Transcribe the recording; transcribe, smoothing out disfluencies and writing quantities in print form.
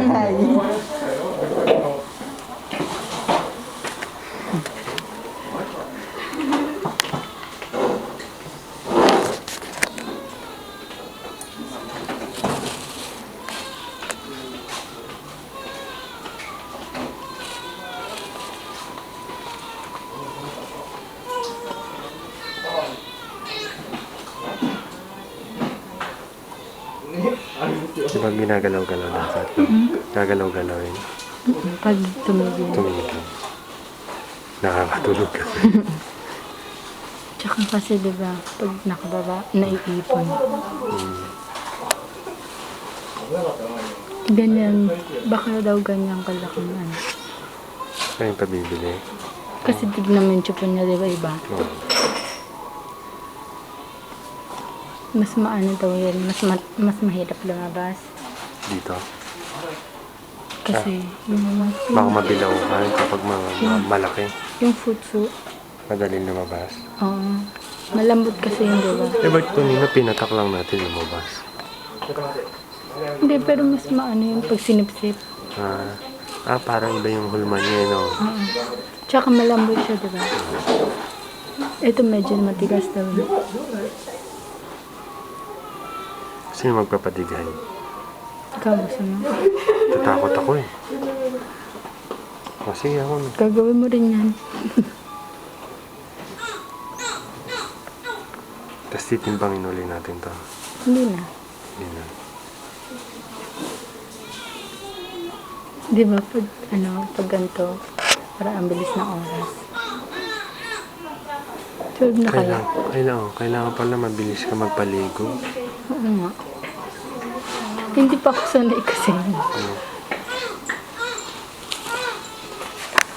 ingay. Di ba ginagalaw-galaw dapat? Gagalaw-galawin. Pag tumigil. Tumigil. Nakakatulog kasi. Tsaka kasi diba, pag nakababa, naiipon. Ganyan, baka daw ganyan kalaking ano. Ayun pabibili. Kasi tignan mo yung tsupon niya, diba iba? Oh. Mas maano daw yan, mas mahirap lumabas. Dito. Kasi yung Baka mabilaw ka kapag malaki. yung futsu, Madaling lumabas. oo. Malambot kasi yung diba? Eh, ba't kanina pinatak lang natin lumabas? Hindi, pero mas maano yung pag sinipsip. Parang iba yung hulma niya, no? Oo. Tsaka malambot siya, diba? Ito medyo matigas daw. Sino magpapadigay? Ikaw gusto mo? Tatakot ako eh. Sige ako na. Gagawin mo rin yan. Tapos titimbangin ulit natin to. Hindi na. Hindi na. Di ba pag ganito, para ang bilis ng oras. 12 na kaya? Kailangan pala mabilis ka magpaligo. Oo nga. Hindi pa ako sanay kasi. Ano?